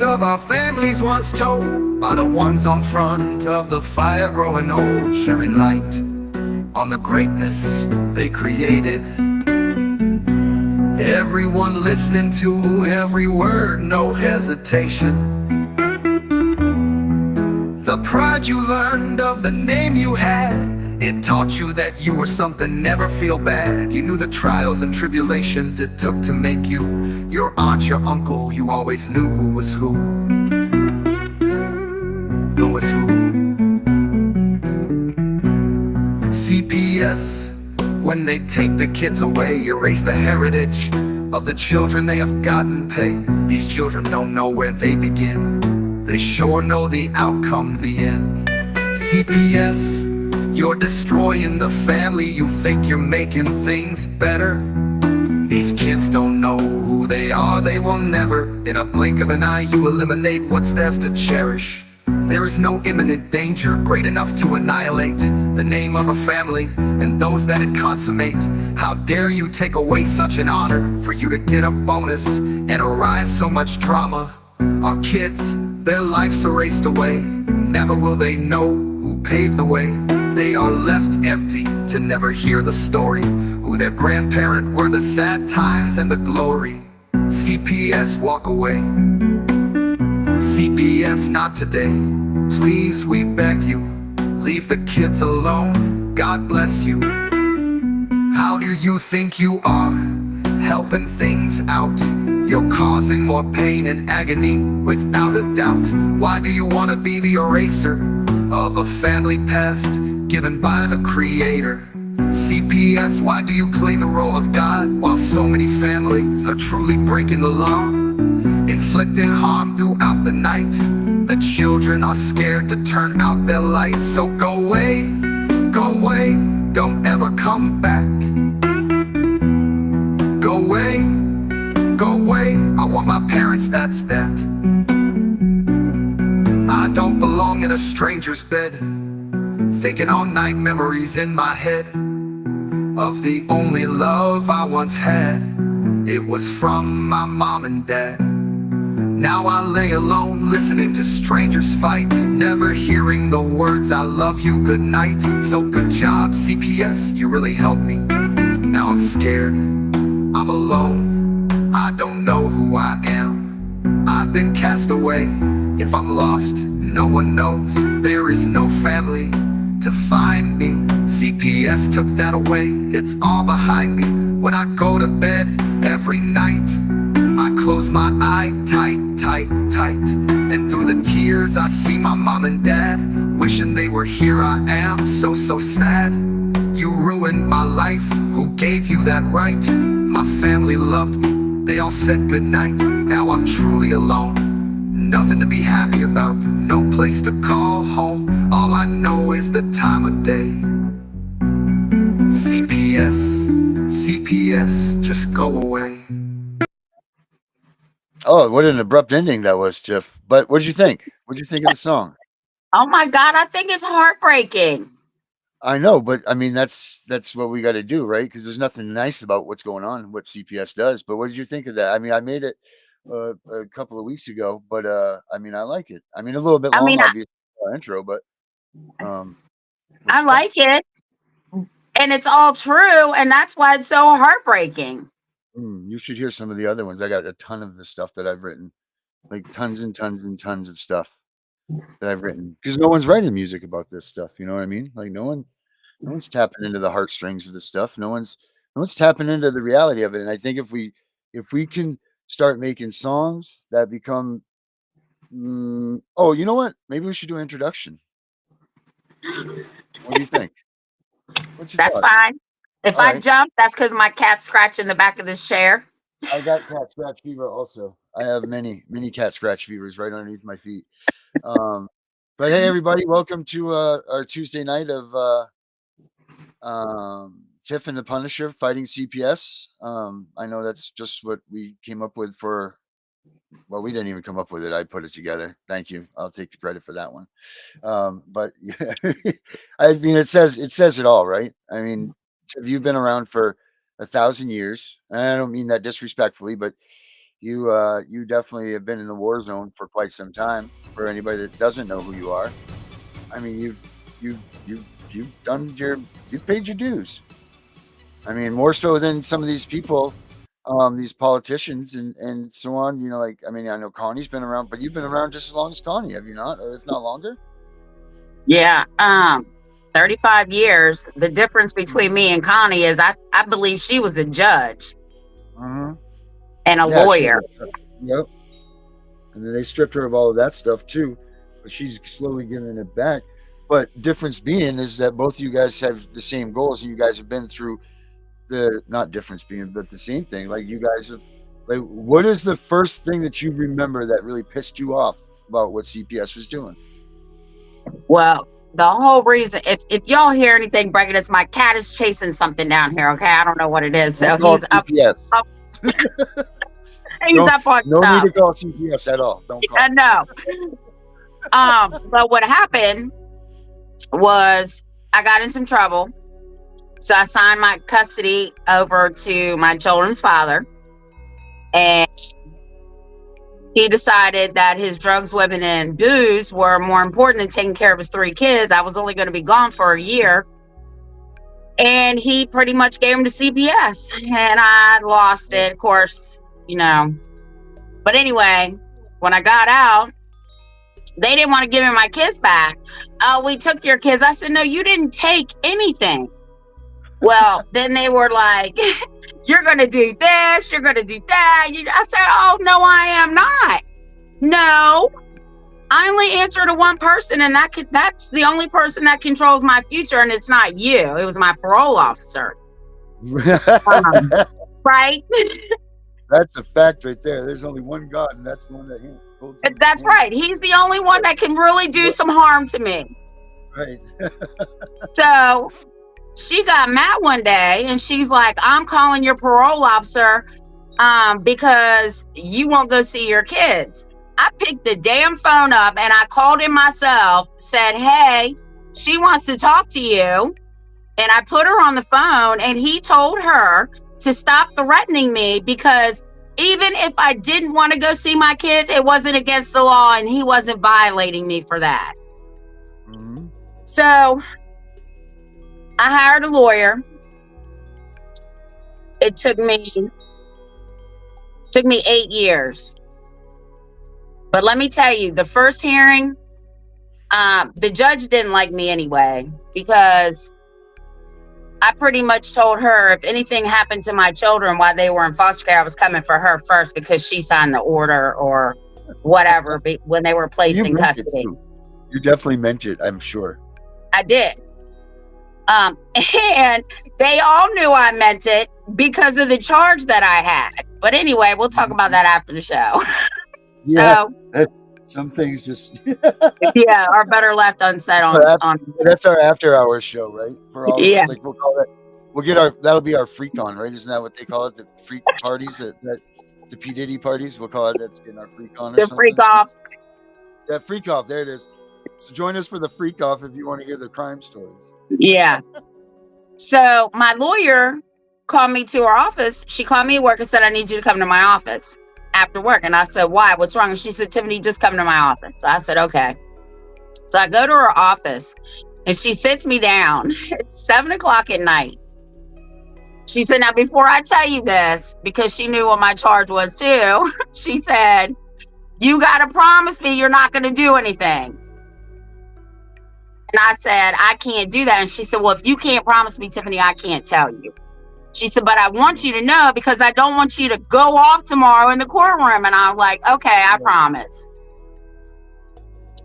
stories of our families once told by the ones on front of the fire growing old, sharing light on the greatness they created. Everyone listening to every word, no hesitation. The pride you learned of the name you had, it taught you that you were something, never feel bad. You knew the trials and tribulations it took to make you. Your aunt, your uncle, you always knew who was who. Who was who. CPS, when they take the kids away, erase the heritage of the children they have gotten pay. These children don't know where they begin, they sure know the outcome, the end. CPS, you're destroying the family. You think you're making things better. These kids don't know who they are, they will never. In a blink of an eye you eliminate what's theirs to cherish. There is no imminent danger great enough to annihilate the name of a family and those that it consummate. How dare you take away such an honor for you to get a bonus and arise so much drama. Our kids, their lives erased away. Never will they know who paved the way. They are left empty to never hear the story, who their grandparent were, the sad times and the glory. CPS, walk away. CPS, not today. Please, we beg you, leave the kids alone. God bless you. How do you think you are, helping things out? You're causing more pain and agony, without a doubt. Why do you want to be the eraser of a family past given by the Creator? CPS, why do you play the role of God while so many families are truly breaking the law, inflicting harm throughout the night? The children are scared to turn out their lights. So go away, don't ever come back. Go away, I want my parents, that's that. I don't belong in a stranger's bed, thinking all night, memories in my head of the only love I once had. It was from my mom and dad. Now I lay alone, listening to strangers fight, never hearing the words I love you, good night. So good job, CPS, you really helped me. Now I'm scared, I'm alone, I don't know who I am. I've been cast away. If I'm lost, no one knows. There is no family to find me. CPS took that away, it's all behind me. When I go to bed every night, I close my eye tight. And through the tears I see my mom and dad, wishing they were here. I am so sad. You ruined my life, who gave you that right? My family loved me, they all said goodnight. Now I'm truly alone, nothing to be happy about, no place to call home. All I know is the time of day. CPS, just go away. Oh, what an abrupt ending that was, Tiff. But what'd you think? What'd you think of the song? Oh my God, I think it's heartbreaking. I know, but I mean that's what we got to do, right? Because there's nothing nice about what's going on, what CPS does. But what did you think of that? I mean, I made it a couple of weeks ago, but I mean, I like it. I mean, a little bit I long, mean, I, obviously, intro, but um, I what's fun? like it, and it's all true, and that's why it's so heartbreaking. You should hear some of the other ones. I got a ton of the stuff that I've written, like tons and tons and tons of stuff that I've written. Because no one's writing music about this stuff. You know what I mean? Like no one's tapping into the heartstrings of this stuff. No one's tapping into the reality of it. And I think if we can start making songs that become oh, you know what? Maybe we should do an introduction. What do you think? What's your That's thoughts? fine. If All I right. jump, that's because my cat's scratching the back of this chair. I got cat scratch fever also. I have many cat scratch fevers right underneath my feet. Um, but hey, everybody, welcome to our Tuesday night of Tiff and the Punisher fighting CPS. I know that's just what we came up with for. Well, we didn't even come up with it. I put it together. Thank you. I'll take the credit for that one. But yeah, I mean, it says it all, right? I mean, Tiff, you've been around for 1,000 years, and I don't mean that disrespectfully, but you definitely have been in the war zone for quite some time. For anybody that doesn't know who you are, I mean, you've done you've paid your dues. I mean, more so than some of these people, these politicians and so on. Like, I mean, I know Connie's been around, but you've been around just as long as Connie, have you not? Or if not longer? Yeah. 35 years. The difference between me and Connie is I believe she was a judge Mm-hmm. and a Yeah, she lawyer. Yep. And then they stripped her of all of that stuff too, but she's slowly giving it back. But difference being is that both of you guys have the same goals, and you guys have been through the not difference being, but the same thing. Like you guys have, like, what is the first thing that you remember that really pissed you off about what CPS was doing? Well, the whole reason, if y'all hear anything breaking, it's my cat is chasing something down here. Okay, I don't know what it is. So Don't call he's up, CPS. up he's up on No stuff. need to call CPS at all. Don't call. I know. But what happened was I got in some trouble. So I signed my custody over to my children's father. And he decided that his drugs, women, and booze were more important than taking care of his 3 kids. I was only going to be gone for a year. And he pretty much gave him to CPS. And I lost it, of course, But anyway, when I got out, they didn't want to give me my kids back. Oh, we took your kids. I said, no, you didn't take anything. Well, then they were like, you're going to do this, you're going to do that. I said, oh, no, I am not. No, I only answer to one person, and that's the only person that controls my future, and it's not you. It was my parole officer. Right? That's a fact right there. There's only one God, and that's the one that holds. That's right. He's the only one that can really do some harm to me. Right. So she got mad one day, and she's like, I'm calling your parole officer because you won't go see your kids. I picked the damn phone up, and I called him myself, said, hey, she wants to talk to you. And I put her on the phone, and he told her to stop threatening me, because even if I didn't want to go see my kids, it wasn't against the law, and he wasn't violating me for that. Mm-hmm. So I hired a lawyer. It took me 8 years. But let me tell you, the first hearing, the judge didn't like me anyway, because I pretty much told her if anything happened to my children while they were in foster care, I was coming for her first, because she signed the order or whatever when they were placed in custody. You definitely meant it, I'm sure. I did. And they all knew I meant it because of the charge that I had. But anyway, we'll talk about that after the show. Yeah, So some things just yeah, are better left unsaid on that's our after hours show, right? For all yeah. like we'll call that, that'll be our freak on, right? Isn't that what they call it? The freak parties, the P Diddy parties, we'll call it. That's getting our freak on. The freak offs. Yeah, freak off. There it is. So join us for the freak off if you want to hear the crime stories. Yeah. So my lawyer called me to her office. She called me at work and said, I need you to come to my office after work. And I said, why? What's wrong? And she said, Tiffany, just come to my office. So I said, okay. So I go to her office, and she sits me down. It's 7:00 at night. She said, now, before I tell you this, because she knew what my charge was too, she said, you got to promise me you're not going to do anything. And I said, I can't do that. And she said, well, if you can't promise me, Tiffany, I can't tell you. She said, but I want you to know, because I don't want you to go off tomorrow in the courtroom. And I'm like, okay, I promise.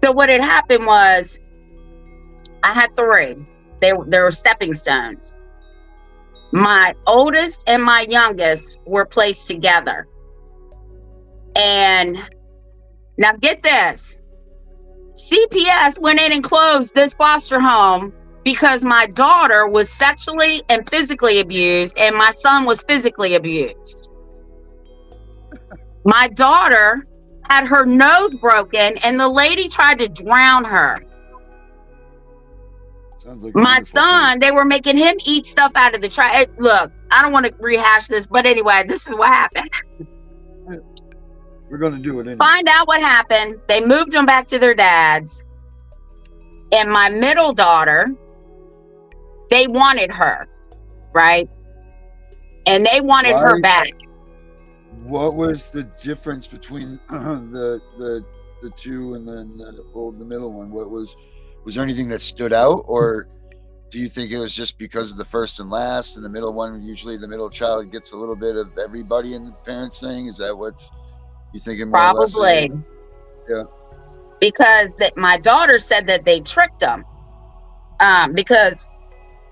So what had happened was I had 3. They were stepping stones. My oldest and my youngest were placed together. And now get this. CPS went in and closed this foster home because my daughter was sexually and physically abused, and my son was physically abused. My daughter had her nose broken, and the lady tried to drown her. Sounds like my son, they were making him eat stuff out of the trash. Look, I don't want to rehash this, but anyway, this is what happened. We're gonna do it anyway. Find out what happened. They moved them back to their dad's. And my middle daughter, they wanted her, right? And they wanted her back. What was the difference between the two and then the middle one? Was there anything that stood out, or do you think it was just because of the first and last, and the middle one, usually the middle child gets a little bit of everybody in the parents thing? Is that what you thinking? Probably. Yeah. Because my daughter said that they tricked them. Because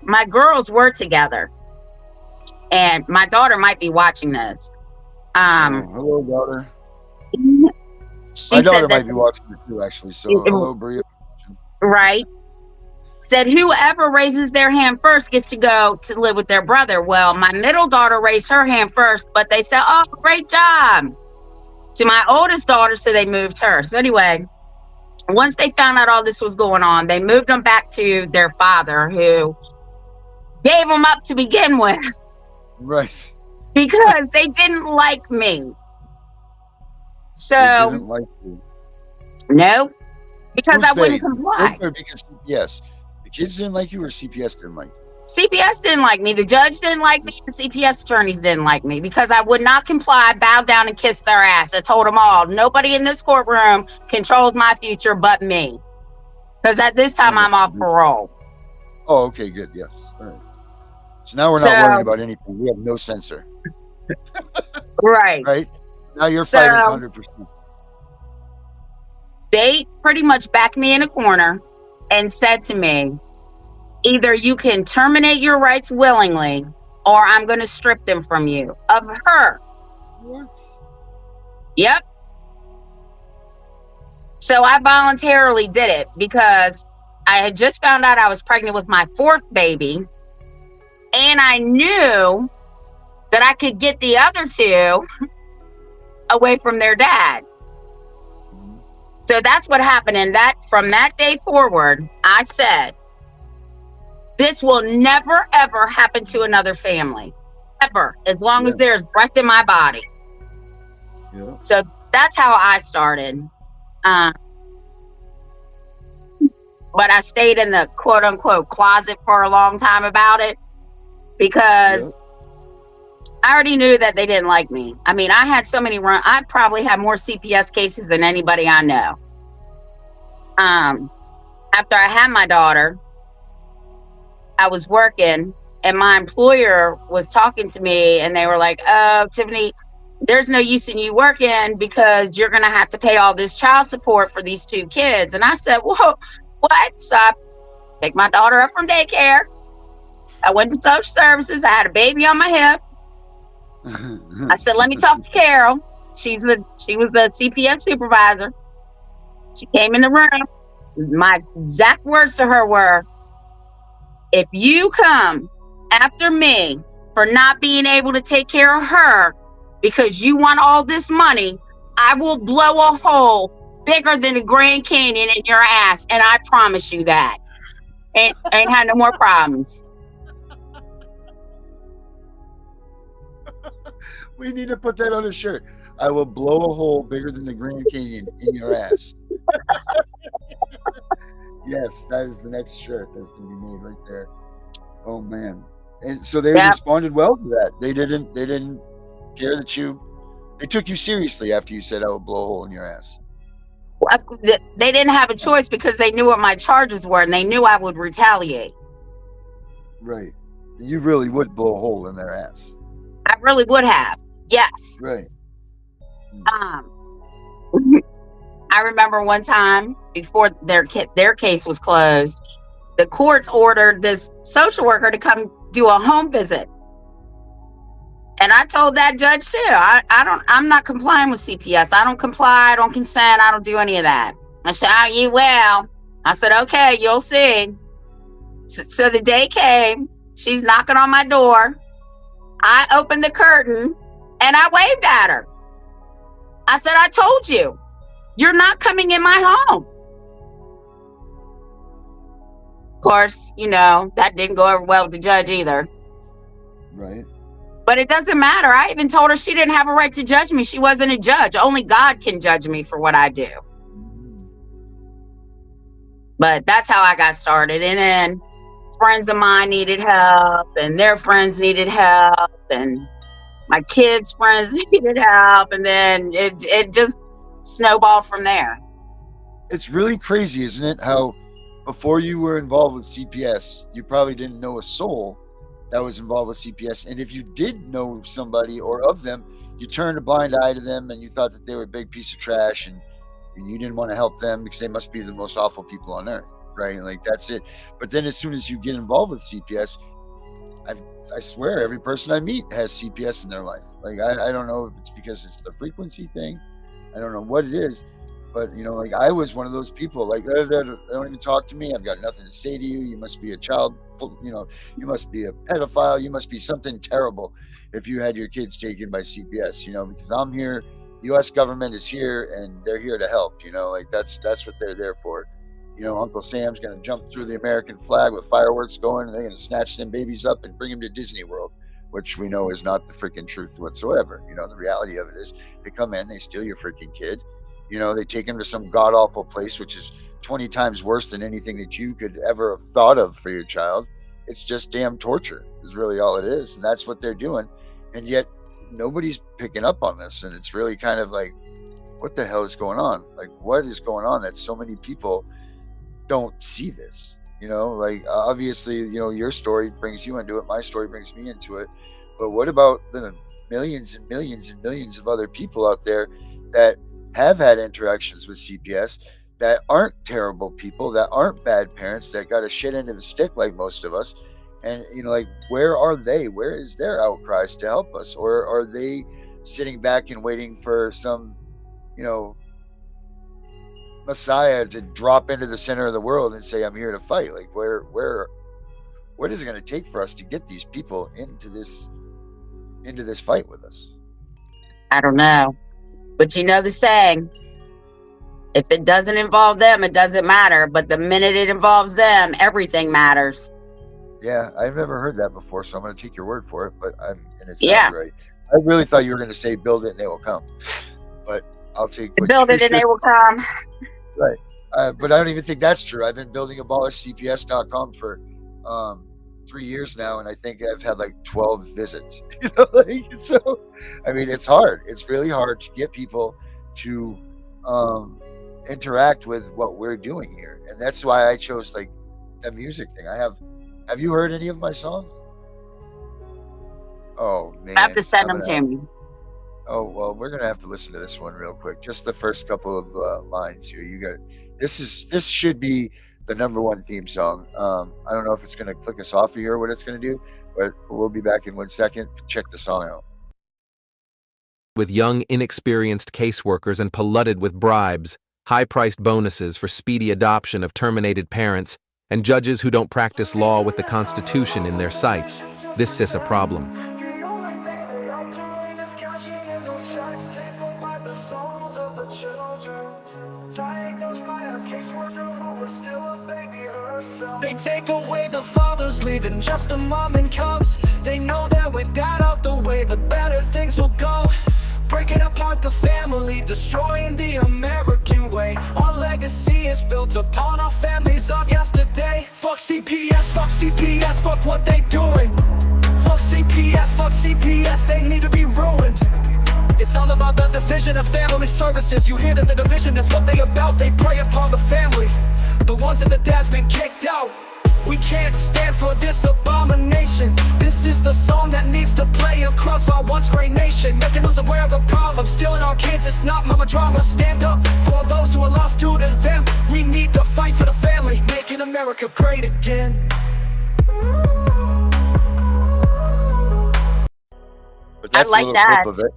my girls were together, and my daughter might be watching this. Hello, daughter. She My said daughter that, might be watching it too, actually. So, hello, Bria. right? Said whoever raises their hand first gets to go to live with their brother. Well, my middle daughter raised her hand first, but they said, "Oh, great job," to my oldest daughter, so they moved her. So anyway, once they found out all this was going on, they moved them back to their father, who gave them up to begin with. Right. Because they didn't like me. So, they didn't like you. No, because Who's I wouldn't they? comply. Because CPS. The kids didn't like you, or CPS didn't like you? CPS didn't like me. The judge didn't like me. The CPS attorneys didn't like me because I would not comply, bow down, and kiss their ass. I told them all, nobody in this courtroom controls my future but me. Because at this time, I'm off parole. Oh, okay, good. Yes. All right. So now we're not worrying about anything. We have no censor. Right. Right? Now your fight is 100%. They pretty much backed me in a corner and said to me, either you can terminate your rights willingly, or I'm going to strip them from you. Of her. What? Yep. So I voluntarily did it because I had just found out I was pregnant with my fourth baby. And I knew that I could get the other two away from their dad. So that's what happened. And from that day forward, I said, this will never, ever happen to another family. Ever. As long as there's breath in my body. Yeah. So that's how I started. But I stayed in the quote unquote closet for a long time about it because I already knew that they didn't like me. I mean, I had so many I probably had more CPS cases than anybody I know. After I had my daughter, I was working and my employer was talking to me and they were like, "Oh, Tiffany, there's no use in you working because you're going to have to pay all this child support for these two kids." And I said, "Whoa, what?" So I picked my daughter up from daycare. I went to social services. I had a baby on my hip. I said, "Let me talk to Carol." She was the CPS supervisor. She came in the room. My exact words to her were, "If you come after me for not being able to take care of her because you want all this money, I will blow a hole bigger than the Grand Canyon in your ass. And I promise you that." Ain't had no more problems. We need to put that on a shirt. I will blow a hole bigger than the Grand Canyon in your ass. Yes, that is the next shirt that's going to be made right there. Oh man! And so they responded well to that. They didn't care that they took you seriously after you said I would blow a hole in your ass. They didn't have a choice because they knew what my charges were and they knew I would retaliate. Right. You really would blow a hole in their ass. I really would have. Yes. Right. I remember one time before their case was closed, the courts ordered this social worker to come do a home visit. And I told that judge too, I'm not complying with CPS. I don't comply. I don't consent. I don't do any of that. I said, "Oh, you will." I said, "Okay, you'll see." So the day came. She's knocking on my door. I opened the curtain and I waved at her. I said, "I told you, you're not coming in my home." Of course, that didn't go over well with the judge either. Right. But it doesn't matter. I even told her she didn't have a right to judge me. She wasn't a judge. Only God can judge me for what I do. But that's how I got started. And then friends of mine needed help, and their friends needed help, and my kids' friends needed help, and then it just snowballed from there. It's really crazy, isn't it? How before you were involved with CPS, you probably didn't know a soul that was involved with CPS. And if you did know somebody or of them, you turned a blind eye to them and you thought that they were a big piece of trash, and you didn't want to help them because they must be the most awful people on earth, right? Like that's it. But then as soon as you get involved with CPS, I swear every person I meet has CPS in their life. Like I don't know if it's because it's the frequency thing. I don't know what it is. But, like I was one of those people, like, they don't even talk to me. I've got nothing to say to you. You must be a child, you must be a pedophile. You must be something terrible if you had your kids taken by CPS, because I'm here. The U.S. government is here and they're here to help, like that's what they're there for. Uncle Sam's going to jump through the American flag with fireworks going, and they're going to snatch them babies up and bring them to Disney World, which we know is not the freaking truth whatsoever. The reality of it is they come in, they steal your freaking kid. They take him to some god-awful place, which is 20 times worse than anything that you could ever have thought of for your child. It's just damn torture is really all it is. And that's what they're doing. And yet nobody's picking up on this. And it's really kind of like, what the hell is going on? Like, what is going on that so many people don't see this? Like, obviously, your story brings you into it. My story brings me into it. But what about the millions and millions and millions of other people out there that have had interactions with CPS that aren't terrible people, that aren't bad parents, that got a shit end of the stick like most of us? And, like, where are they? Where is their outcries to help us? Or are they sitting back and waiting for some, Messiah to drop into the center of the world and say, I'm here to fight? Like, what is it going to take for us to get these people into this fight with us? I don't know. But you know the saying, if it doesn't involve them, it doesn't matter. But the minute it involves them, everything matters. Yeah, I've never heard that before, so I'm going to take your word for it. And it sounds Yeah. right. I really thought you were going to say, build it and they will come. But I'll take what Build it and they will come. Right. But I don't even think that's true. I've been building abolishcps.com for 3 years now, and I think I've had like 12 visits. So I mean, it's hard. It's really hard to get people to interact with what we're doing here, and that's why I chose like the music thing. Have you heard any of my songs? Oh man, I have to send them to me. Oh well, we're gonna have to listen to this one real quick. Just the first couple of lines here. You got this should be the #1 theme song. I don't know if it's gonna click us off of here, what it's gonna do, but we'll be back in 1 second. Check the song out. With young, inexperienced caseworkers and polluted with bribes, high-priced bonuses for speedy adoption of terminated parents, and judges who don't practice law with the Constitution in their sights, this is a problem. They take away the fathers, leaving just a mom and cubs. They know that with that out the way, the better things will go. Breaking apart the family, destroying the American way. Our legacy is built upon our families of yesterday. Fuck CPS, fuck what they doing. Fuck CPS, they need to be ruined. It's all about the division of family services. You hear that the division is what they about. They prey upon the family, the ones that the dad's been kicked out. We can't stand for this abomination. This is the song that needs to play across our once great nation, making us aware of the problem. Stealing our kids, it's not mama drama. Stand up for those who are lost to them. We need to fight for the family, making America great again. But that's I like a little that. clip of it.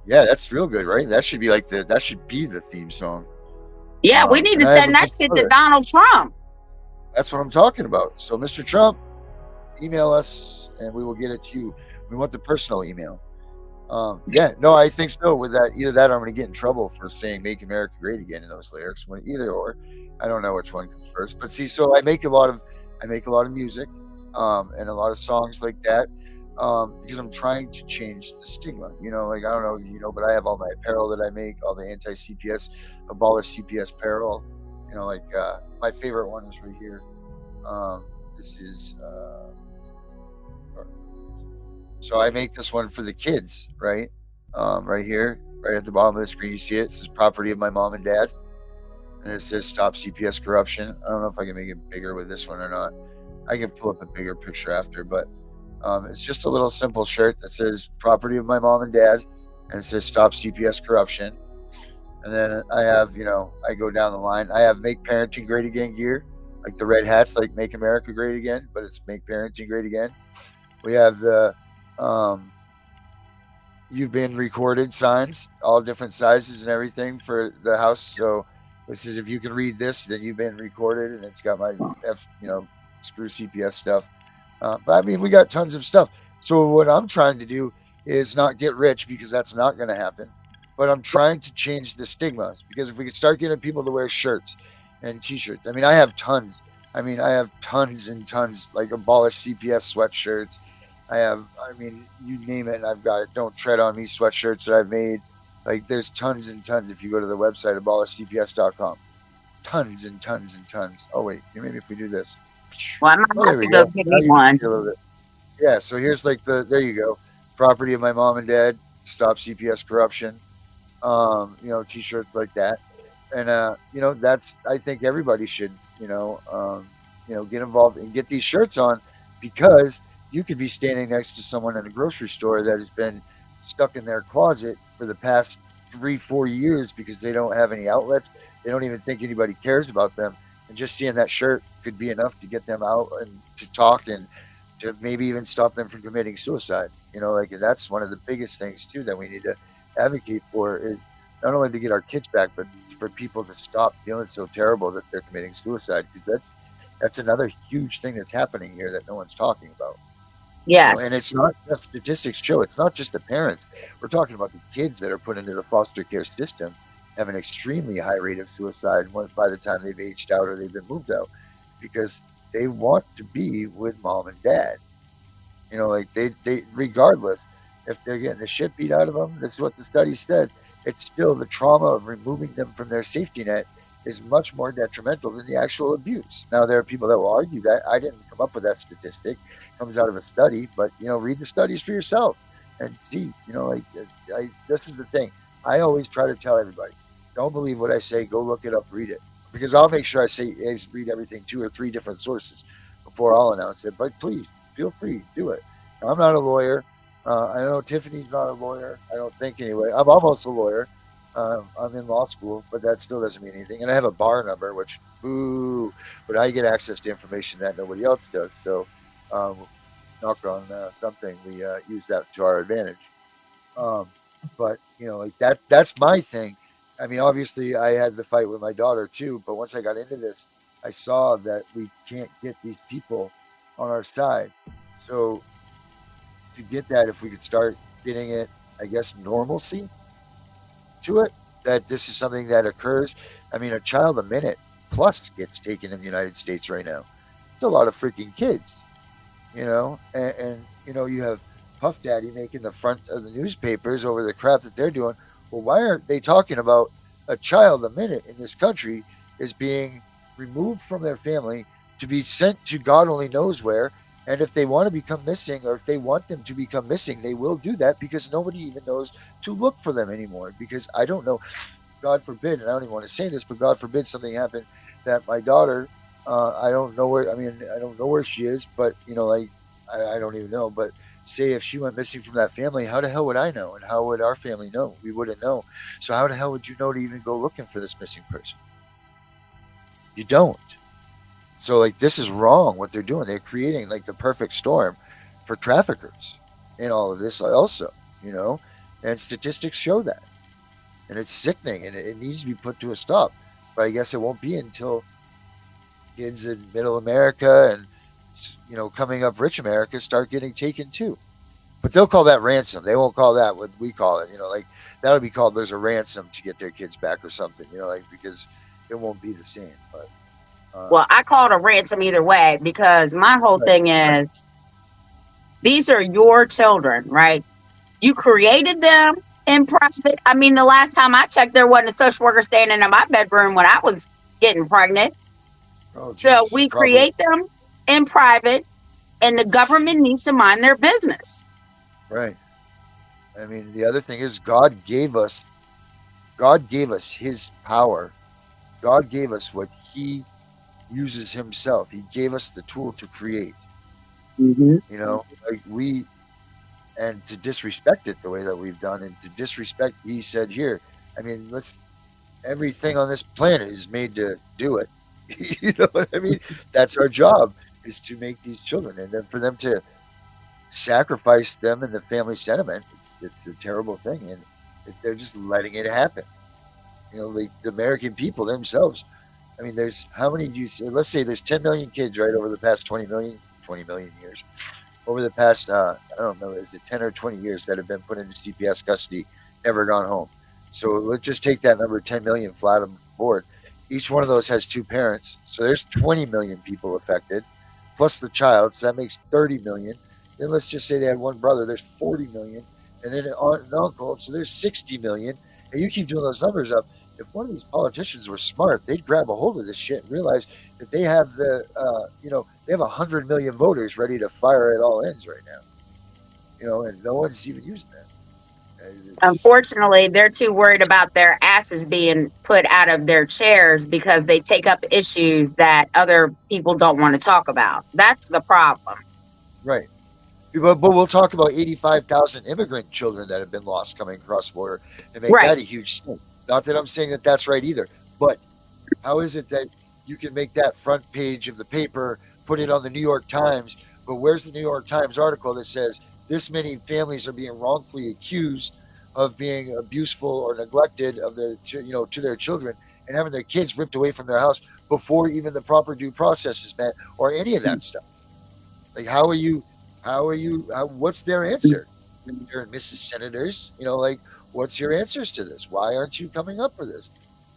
Yeah, that's real good, right? That should be like that should be the theme song. Yeah, we need to and I have send a that good shit to brother. Donald Trump. That's what I'm talking about. So, Mr. Trump, email us and we will get it to you. We want the personal email. Yeah, no, I think so. With that, either that or I'm going to get in trouble for saying "Make America Great Again" in those lyrics. Either or, I don't know which one comes first. But see, so I make a lot of music, and a lot of songs like that. because I'm trying to change the stigma. Like, I don't know, but I have all my apparel that I make, all the anti-CPS, abolish CPS apparel. Like my favorite one is right here. This is so I make this one for the kids, right? Right here, right at the bottom of the screen, you see it. It says property of my mom and dad, and it says stop CPS corruption. I don't know if I can make it bigger with this one or not. I can pull up a bigger picture after, but it's just a little simple shirt that says property of my mom and dad, and it says stop CPS corruption. And then I have, I go down the line. I have make parenting great again gear, like the red hats, like make America great again, but it's make parenting great again. We have the you've been recorded signs, all different sizes and everything for the house. So it says if you can read this, then you've been recorded, and it's got my screw CPS stuff. But I mean, we got tons of stuff. So what I'm trying to do is not get rich, because that's not going to happen. But I'm trying to change the stigma, because if we could start getting people to wear shirts and T-shirts. I mean, I have tons. I have tons and tons, like abolish CPS sweatshirts. You name it, and I've got it. Don't tread on me sweatshirts that I've made. Like, there's tons and tons. If you go to the website, abolishcps.com, tons and tons and tons. Oh, wait, maybe if we do this. Well, I might have to go get me one. Yeah, so here's like there you go. Property of my mom and dad, stop CPS corruption. T-shirts like that. And, I think everybody should, get involved and get these shirts on, because you could be standing next to someone in a grocery store that has been stuck in their closet for the past 3-4 years because they don't have any outlets. They don't even think anybody cares about them. And just seeing that shirt could be enough to get them out and to talk, and to maybe even stop them from committing suicide. That's one of the biggest things too that we need to advocate for, is not only to get our kids back, but for people to stop feeling so terrible that they're committing suicide, because that's another huge thing that's happening here that no one's talking about. Yes. And it's not just statistics show, it's not just the parents. We're talking about the kids that are put into the foster care system have an extremely high rate of suicide by the time they've aged out or they've been moved out, because they want to be with mom and dad. They regardless if they're getting the shit beat out of them. That's what the study said. It's still the trauma of removing them from their safety net is much more detrimental than the actual abuse. Now, there are people that will argue that. I didn't come up with that statistic. It comes out of a study, but read the studies for yourself and see. This is the thing. I always try to tell everybody, don't believe what I say. Go look it up, read it, because I'll make sure I say read everything 2 or 3 different sources before I'll announce it. But please feel free, do it. Now, I'm not a lawyer. I know Tiffany's not a lawyer. I don't think anyway. I'm almost a lawyer. I'm in law school, but that still doesn't mean anything. And I have a bar number, which, but I get access to information that nobody else does. So, knock on something, we use that to our advantage. But that's my thing. I mean, obviously, I had the fight with my daughter too. But once I got into this, I saw that we can't get these people on our side. So, to get that, if we could start getting it, I guess, normalcy to it, that this is something that occurs. I mean, a child a minute plus gets taken in the United States right now. It's a lot of freaking kids, and you have Puff Daddy making the front of the newspapers over the crap that they're doing. Well, why aren't they talking about a child a minute in this country is being removed from their family to be sent to God only knows where? And if they want to become missing, or if they want them to become missing, they will do that, because nobody even knows to look for them anymore. Because I don't know, God forbid, and I don't even want to say this, but God forbid something happened that my daughter, I don't know where she is, but I don't even know. But say if she went missing from that family, how the hell would I know? And how would our family know? We wouldn't know. So how the hell would you know to even go looking for this missing person? You don't. So this is wrong what they're doing. They're creating the perfect storm for traffickers in all of this also, and statistics show that. And it's sickening, and it needs to be put to a stop. But I guess it won't be until kids in middle America and, coming up rich America start getting taken too. But they'll call that ransom. They won't call that what we call it, that'll be called there's a ransom to get their kids back or something, because it won't be the same. But well, I call it a ransom either way, because my whole thing is These are your children, right? You created them in private. I mean, the last time I checked, there wasn't a social worker standing in my bedroom when I was getting pregnant. Oh, So geez, we probably create them in private, and the government needs to mind their business. right. I mean, the other thing is God gave us His power. God gave us what He uses Himself. He gave us the tool to create. Mm-hmm. You know, like and to disrespect it the way that we've done, and to disrespect, He said, here. I mean, everything on this planet is made to do it. You know what I mean? That's our job, is to make these children, and then for them to sacrifice them in the family sentiment. It's a terrible thing, and they're just letting it happen. You know, like the American people themselves. I mean, there's how many do you say? Let's say there's 10 million kids, right, over the past 20 million years. Over the past, I don't know, is it 10 or 20 years that have been put into CPS custody, never gone home. So let's just take that number, 10 million, flat on board. Each one of those has two parents. So there's 20 million people affected, plus the child. So that makes 30 million. Then let's just say they had one brother, there's 40 million. And then an aunt and uncle, so there's 60 million. And you keep doing those numbers up. If one of these politicians were smart, they'd grab a hold of this shit and realize that they have they have 100 million voters ready to fire at all ends right now. You know, and no one's even using that. Unfortunately, they're too worried about their asses being put out of their chairs because they take up issues that other people don't want to talk about. That's the problem. Right. But we'll talk about 85,000 immigrant children that have been lost coming across the border and make Right. that a huge thing. Not that I'm saying that that's right either, but how is it that you can make that front page of the paper, put it on the New York Times, but where's the New York Times article that says this many families are being wrongfully accused of being abuseful or neglected of to their children, and having their kids ripped away from their house before even the proper due process is met, or any of that stuff? Like, what's their answer? Mr. and Mrs. Senators, like, what's your answers to this? Why aren't you coming up for this?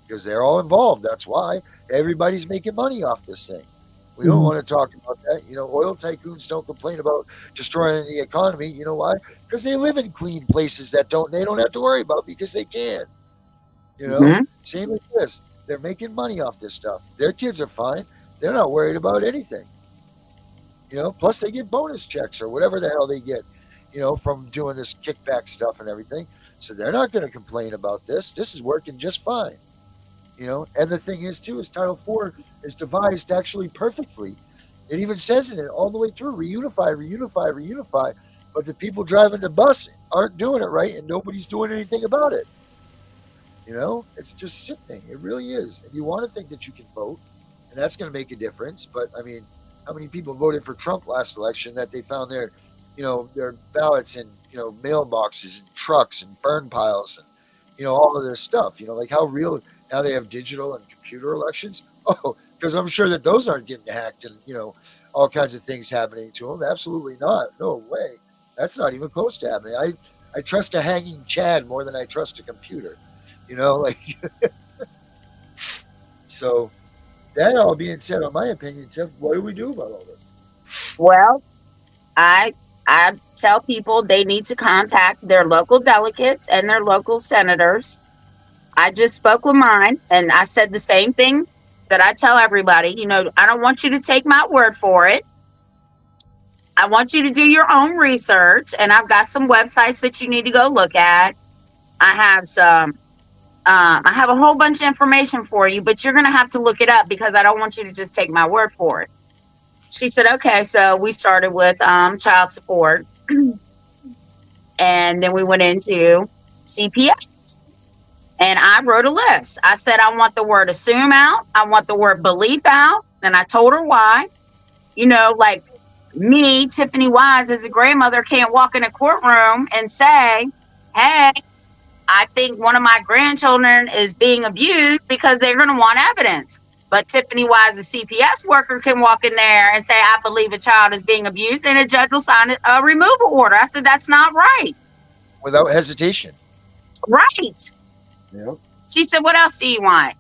Because they're all involved. That's why everybody's making money off this thing. We don't want to talk about that. Oil tycoons don't complain about destroying the economy. You know why? Because they live in clean places they don't have to worry about because they can. Mm-hmm. Same with this. They're making money off this stuff. Their kids are fine. They're not worried about anything. Plus they get bonus checks or whatever the hell they get, from doing this kickback stuff and everything. So they're not going to complain about this. This is working just fine. And the thing is too, is Title IV is devised actually perfectly. It even says in it all the way through, reunify, reunify, reunify. But the people driving the bus aren't doing it right, and nobody's doing anything about it. It's just sickening. It really is. And you want to think that you can vote, and that's going to make a difference. But I mean, how many people voted for Trump last election that they found their ballots in, mailboxes and trucks and burn piles and, all of this stuff, like how real now they have digital and computer elections. Oh, because I'm sure that those aren't getting hacked and, all kinds of things happening to them. Absolutely not. No way. That's not even close to happening. I trust a hanging Chad more than I trust a computer, so that all being said, on my opinion, Tiff, what do we do about all this? Well, I tell people they need to contact their local delegates and their local senators. I just spoke with mine, and I said the same thing that I tell everybody. I don't want you to take my word for it. I want you to do your own research, and I've got some websites that you need to go look at. I have a whole bunch of information for you, but you're going to have to look it up because I don't want you to just take my word for it. She said, okay. So we started with child support, and then we went into CPS. And I wrote a list. I said, I want the word assume out. I want the word belief out. And I told her why. Like me, Tiffany Wise, as a grandmother, can't walk in a courtroom and say, hey, I think one of my grandchildren is being abused, because they're going to want evidence. But Tiffany Wise, a CPS worker, can walk in there and say, I believe a child is being abused, and a judge will sign a removal order. I said, that's not right. Without hesitation. Right. Yep. She said, what else do you want?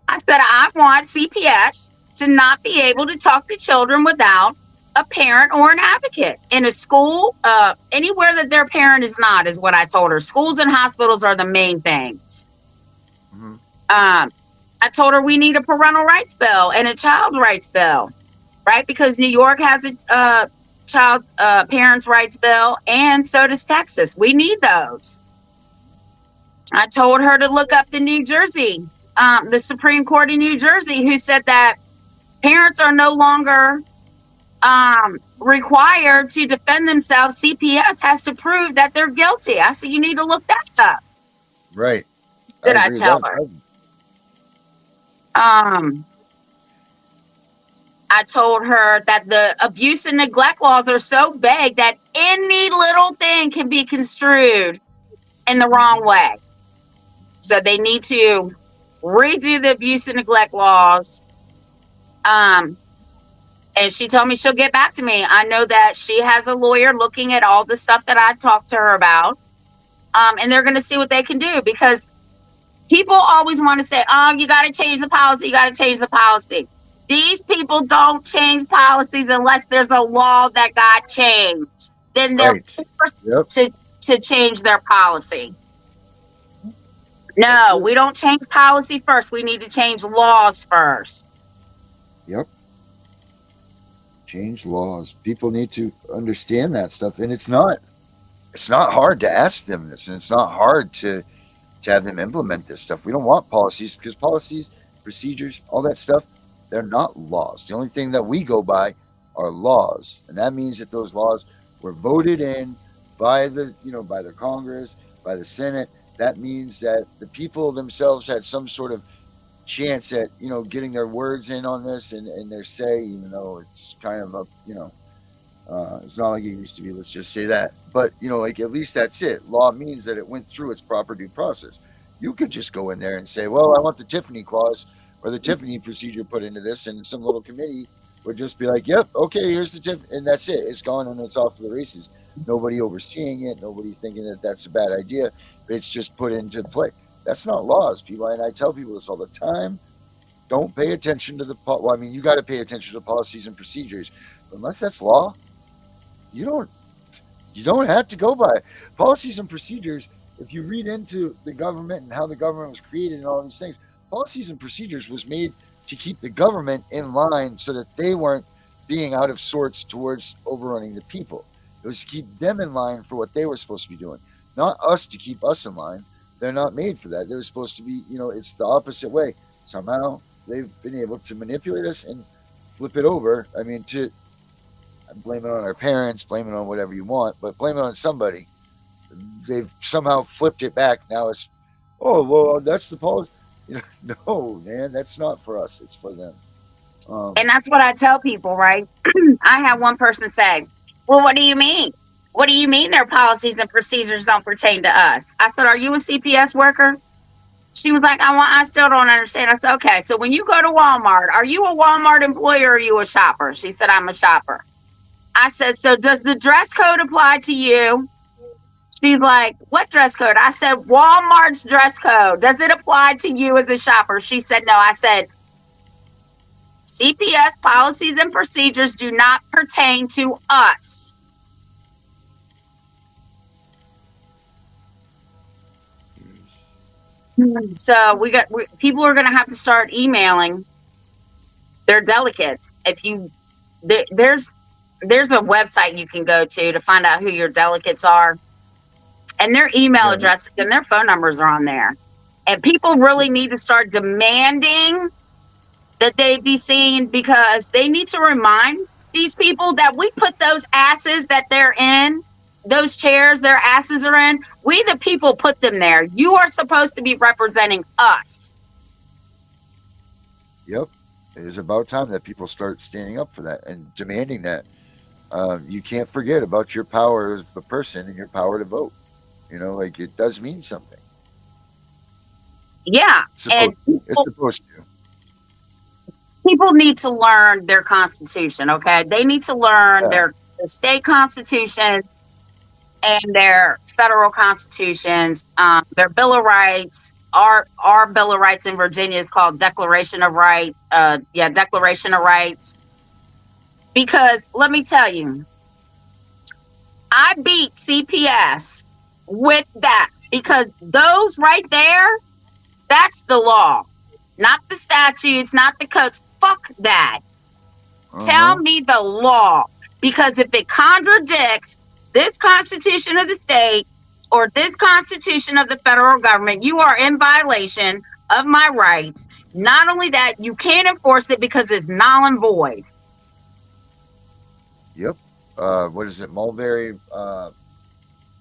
I said, I want CPS to not be able to talk to children without a parent or an advocate in a school, anywhere that their parent is not, is what I told her. Schools and hospitals are the main things. Mhm. I told her we need a parental rights bill and a child rights bill, right? Because New York has a child parents rights bill, and so does Texas. We need those. I told her to look up the New Jersey, the Supreme Court in New Jersey, who said that parents are no longer required to defend themselves. CPS has to prove that they're guilty. I said, you need to look that up. Right. Did I agree with tell that. her? I told her that the abuse and neglect laws are so vague that any little thing can be construed in the wrong way. So they need to redo the abuse and neglect laws. And she told me she'll get back to me. I know that she has a lawyer looking at all the stuff that I talked to her about. And they're going to see what they can do, because people always want to say, oh, you got to change the policy. You got to change the policy. These people don't change policies unless there's a law that got changed. Then they're Right. forced Yep. to change their policy. No, That's it. we don't change policy first. We need to change laws first. Yep. Change laws. People need to understand that stuff, and it's not hard to ask them this, and it's not hard to have them implement this stuff. We don't want policies, because policies, procedures, all that stuff, they're not laws. The only thing that we go by are laws, and that means that those laws were voted in by by the Congress, by the Senate. That means that the people themselves had some sort of chance at getting their words in on this, and their say, even though it's kind of it's not like it used to be, let's just say that. But like, at least that's it. Law means that it went through its proper due process. You could just go in there and say, well, I want the Tiffany clause or the Tiffany procedure put into this, and some little committee would just be like, yep, okay, here's the Tiff, and that's it. It's gone and it's off to the races. Nobody overseeing it, nobody thinking that that's a bad idea. It's just put into play. That's not laws, people. And I tell people this all the time. Don't pay attention to well, I mean, you got to pay attention to policies and procedures. But unless that's law, you don't have to go by policies and procedures. If you read into the government and how the government was created and all these things, policies and procedures was made to keep the government in line so that they weren't being out of sorts towards overrunning the people. It was to keep them in line for what they were supposed to be doing, not us to keep us in line. They're not made for that. They're supposed to be, it's the opposite way. Somehow they've been able to manipulate us and flip it over. I mean, blame it on our parents, blame it on whatever you want, but blame it on somebody. They've somehow flipped it back. Now it's, oh, well, that's the policy. No, man, that's not for us. It's for them. And that's what I tell people, right? I had one person say, well, what do you mean? What do you mean their policies and procedures don't pertain to us? I said, are you a CPS worker? She was like, I still don't understand. I said, okay, so when you go to Walmart, are you a Walmart employee or are you a shopper? She said, I'm a shopper. I said, so does the dress code apply to you? She's like, what dress code? I said, Walmart's dress code. Does it apply to you as a shopper? She said, no. I said, CPS policies and procedures do not pertain to us. So people are going to have to start emailing their delegates. If there's a website you can go to find out who your delegates are, and their email addresses and their phone numbers are on there. And people really need to start demanding that they be seen, because they need to remind these people that we put those asses that they're in, those chairs their asses are in, we the people put them there. You are supposed to be representing us. Yep. It is about time that people start standing up for that and demanding that. You can't forget about your power as a person and your power to vote. Like, it does mean something. Yeah. It's supposed to. People need to learn their constitution, okay? They need to learn their state constitutions and their federal constitutions, their Bill of Rights. Our Bill of Rights in Virginia is called Declaration of Rights. Declaration of Rights. Because let me tell you, I beat CPS with that because those right there, that's the law, not the statutes, not the codes. Fuck that. Tell me the law. Because if it contradicts this Constitution of the state or this Constitution of the federal government, you are in violation of my rights. Not only that, you can't enforce it because it's null and void. Yep. What is it? Mulberry.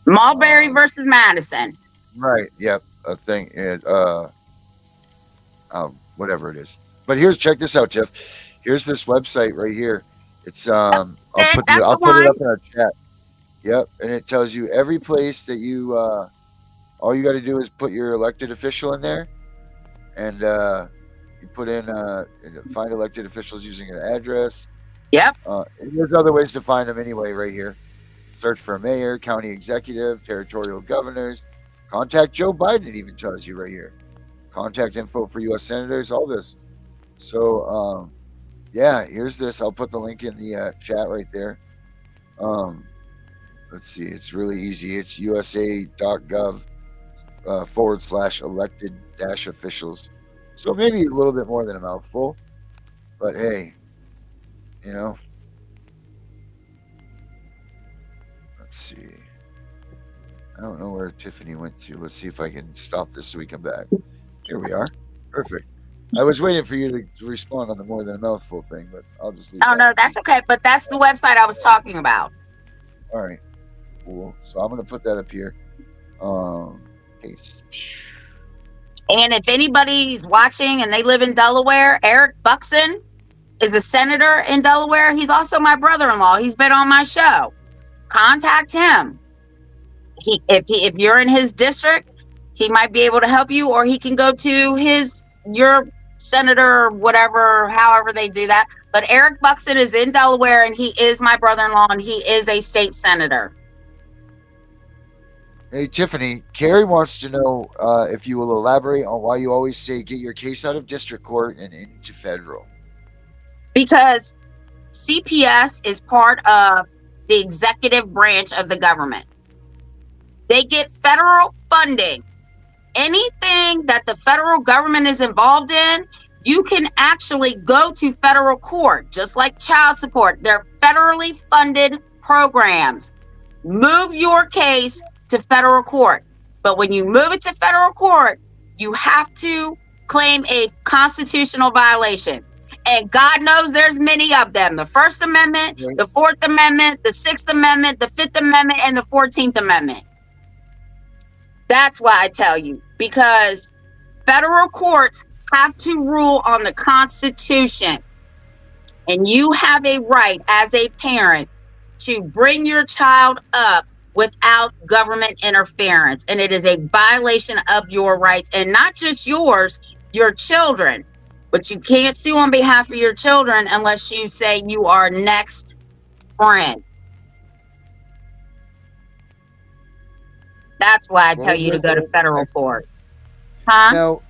Marbury versus Madison. Right. Yep. A thing. Whatever it is. But check this out, Tiff. Here's this website right here. It's I'll put it up in our chat. Yep, and it tells you every place that you all you got to do is put your elected official in there, and you put in find elected officials using an address. Yep. And there's other ways to find them anyway. Right here, search for mayor, county executive, territorial governors. Contact Joe Biden. It even tells you right here. Contact info for U.S. senators. All this. So yeah, here's this. I'll put the link in the chat right there. Let's see. It's really easy. It's usa.gov /elected-officials. So maybe a little bit more than a mouthful, but hey, you know. Let's see. I don't know where Tiffany went to. Let's see if I can stop this so we come back. Here we are. Perfect. I was waiting for you to respond on the more than a mouthful thing, but I'll just leave. Oh, no, that's okay. But that's the website I was talking about. All right. Cool. So I'm going to put that up here. Paste. And if anybody's watching and they live in Delaware, Eric Buxton is a senator in Delaware. He's also my brother-in-law. He's been on my show. Contact him. If you're in his district, he might be able to help you, or he can go to your senator or whatever, however they do that. But Eric Buxton is in Delaware, and he is my brother-in-law, and he is a state senator. Hey, Tiffany, Carrie wants to know if you will elaborate on why you always say get your case out of district court and into federal. Because CPS is part of the executive branch of the government. They get federal funding. Anything that the federal government is involved in, you can actually go to federal court, just like child support. They're federally funded programs. Move your case to federal court. But when you move it to federal court, you have to claim a constitutional violation. And God knows there's many of them. The First Amendment, the Fourth Amendment, the Sixth Amendment, the Fifth Amendment, and the 14th Amendment. That's why I tell you, because federal courts have to rule on the Constitution. And you have a right as a parent to bring your child up without government interference. And it is a violation of your rights, and not just yours, your children. But you can't sue on behalf of your children unless you say you are next friend. That's why I tell you to go to federal court. Huh? Now,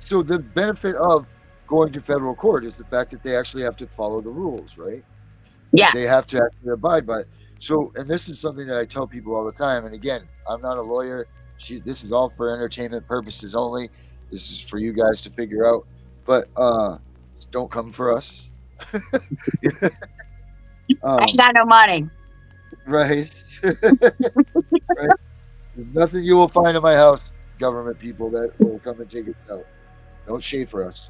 so the benefit of going to federal court is the fact that they actually have to follow the rules, right? Yes. They have to actually abide by it. So, and this is something that I tell people all the time. And again, I'm not a lawyer. This is all for entertainment purposes only. This is for you guys to figure out. But don't come for us. I ain't got no money. Right. Right. There's nothing you will find in my house, government people, that will come and take us out. Don't shave for us.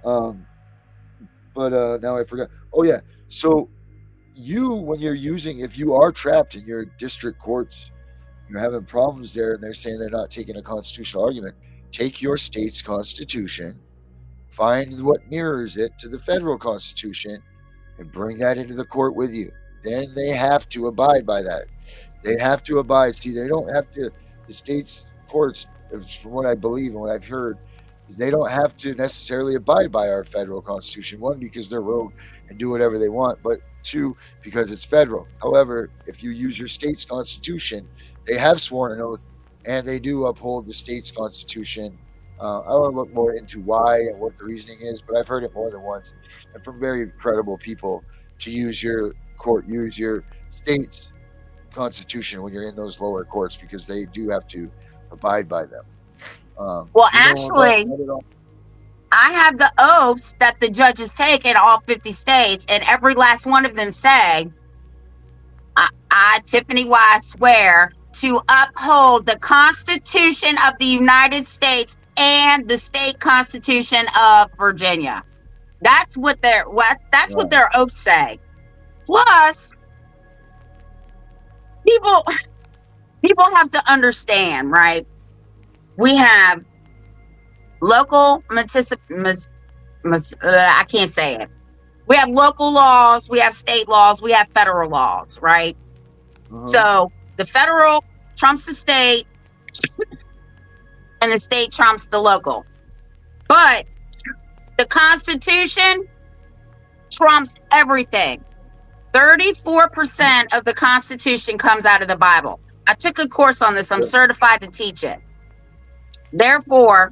But now I forgot. Oh, yeah. So when you're if you are trapped in your district courts, you're having problems there, and they're saying they're not taking a constitutional argument, take your state's constitution, find what mirrors it to the federal constitution, and bring that into the court with you. Then they have to abide by that. They have to abide. See, they don't have to, the state's courts, from what I believe and what I've heard, is they don't have to necessarily abide by our federal constitution. One, because they're rogue and do whatever they want, but two, because it's federal. However, if you use your state's constitution, they have sworn an oath, and they do uphold the state's constitution. I want to look more into why and what the reasoning is, but I've heard it more than once, and from very credible people to use your state's constitution when you're in those lower courts, because they do have to abide by them. Well, Do you know about actually, that at all? I have the oaths that the judges take in all 50 states, and every last one of them say, Tiffany Wise, swear to uphold the Constitution of the United States and the state constitution of Virginia. That's what their Right. oaths say. Plus, people have to understand, right? We have local I can't say it. We have local laws, we have state laws, we have federal laws, right? So the federal trumps the state and the state trumps the local. But the Constitution trumps everything. 34% of the Constitution comes out of the Bible. I took a course on this. I'm certified to teach it. Therefore,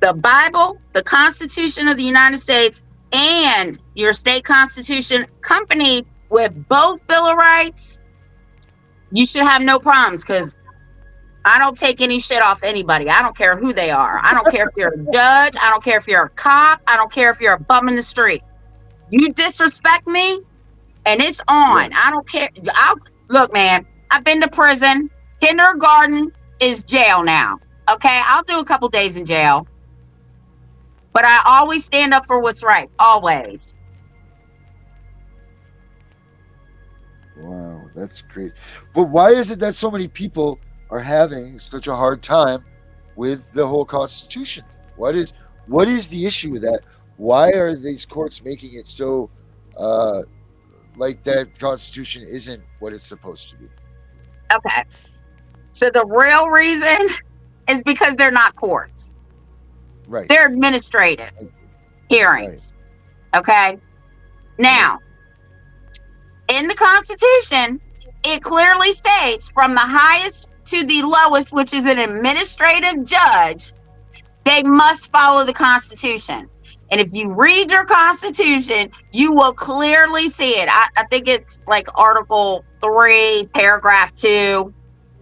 the Bible, the Constitution of the United States, and your state constitution accompanied with both Bill of Rights, you should have no problems, because I don't take any shit off anybody. I don't care who they are. I don't care if you're a judge. I don't care if you're a cop. I don't care if you're a bum in the street. You disrespect me, and it's on. I don't care. Look, man, I've been to prison. Kindergarten is jail now. Okay, I'll do a couple days in jail. But I always stand up for what's right. Always. Wow, that's great. But why is it that so many people are having such a hard time with the whole Constitution? What is the issue with that? Why are these courts making it so like that Constitution isn't what it's supposed to be? Okay. So the real reason is because they're not courts. Right. They're administrative hearings. Right. Okay. Now, in the Constitution, it clearly states from the highest to the lowest, which is an administrative judge, they must follow the Constitution. And if you read your Constitution, you will clearly see it. I think it's like Article 3, Paragraph 2,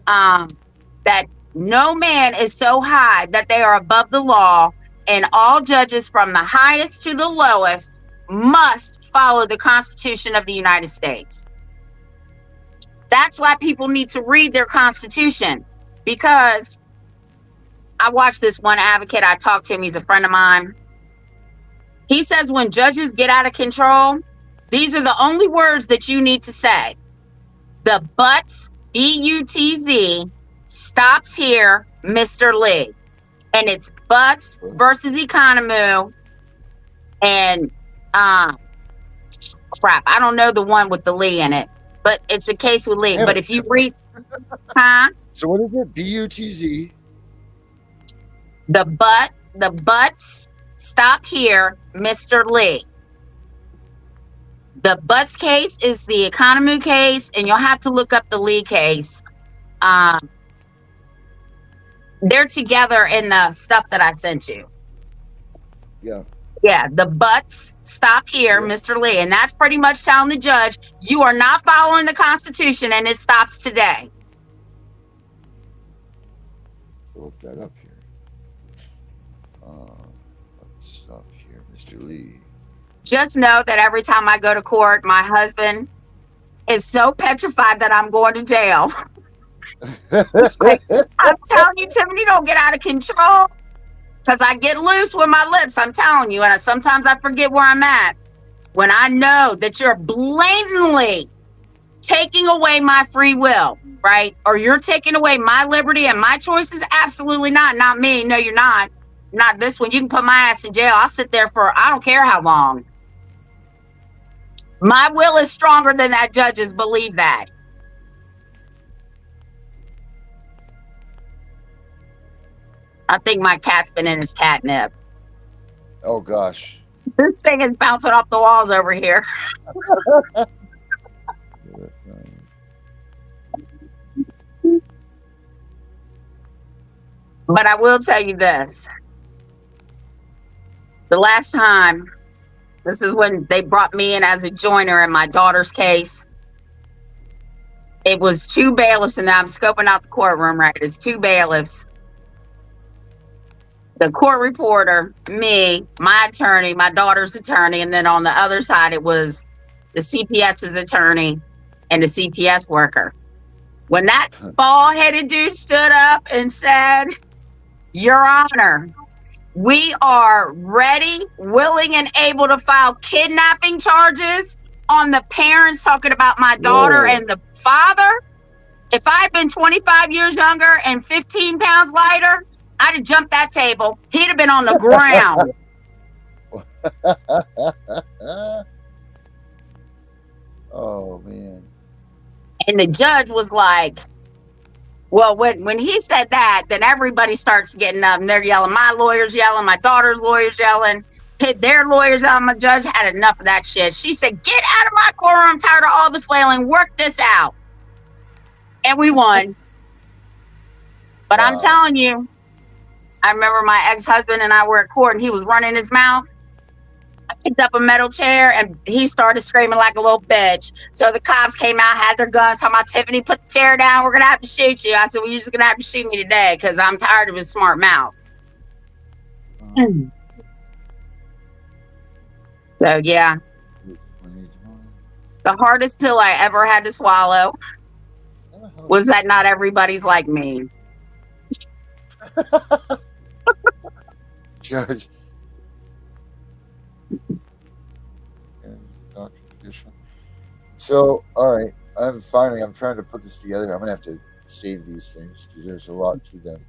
that no man is so high that they are above the law, and all judges from the highest to the lowest must follow the Constitution of the United States. That's why people need to read their Constitution, because I watched this one advocate. I talked to him. He's a friend of mine. He says when judges get out of control, these are the only words that you need to say. The butts, B-U-T-Z, stops here, Mr. Lee. And it's Butts versus Economo. And crap, I don't know the one with the Lee in it, but it's a case with Lee. But if you read, So what is it? B-U-T-Z. The butts stop here, Mr. Lee. The Butts case is the Economo case, and you'll have to look up the Lee case. They're together in the stuff that I sent you. Yeah. Yeah, the butts stop here, Mr. Lee. And that's pretty much telling the judge, you are not following the Constitution, and it stops today. Look that up here. Let's stop here, Mr. Lee. Just know that every time I go to court, my husband is so petrified that I'm going to jail. Like, I'm telling you, Tiffany, don't get out of control, because I get loose with my lips. I'm telling you, and sometimes I forget where I'm at. When I know that you're blatantly taking away my free will, right? Or you're taking away my liberty and my choices. Absolutely not. Not me. No, you're not. Not this one. You can put my ass in jail. I'll sit there for, I don't care how long. My will is stronger than that judge's. Believe that. I think my cat's been in his catnip. Oh gosh. This thing is bouncing off the walls over here. But I will tell you this. The last time This is when they brought me in as a joiner in my daughter's case. It was 2 bailiffs, and I'm scoping out the courtroom, right? It's 2 bailiffs, the court reporter, me, my attorney, my daughter's attorney, and then on the other side, it was the CPS's attorney and the CPS worker. When that bald-headed dude stood up and said, "Your Honor, we are ready, willing, and able to file kidnapping charges on the parents," talking about my daughter and the father. If I'd been 25 years younger and 15 pounds lighter, I'd have jumped that table. He'd have been on the ground. Oh man. And the judge was like, well, when he said that, then everybody starts getting up and they're yelling. My lawyer's yelling, my daughter's lawyer's yelling, their lawyers yelling. My judge had enough of that shit. She said, "Get out of my courtroom. I'm tired of all the flailing. Work this out." And we won. But I'm telling you, I remember my ex-husband and I were at court and he was running his mouth. I picked up a metal chair and he started screaming like a little bitch. So the cops came out, had their guns, talking about, "Tiffany, put the chair down. We're going to have to shoot you." I said, "Well, you're just going to have to shoot me today because I'm tired of his smart mouth." So, yeah. The hardest pill I ever had to swallow was that not everybody's like me. Judge. So, all right. I'm trying to put this together. I'm going to have to save these things because there's a lot to them.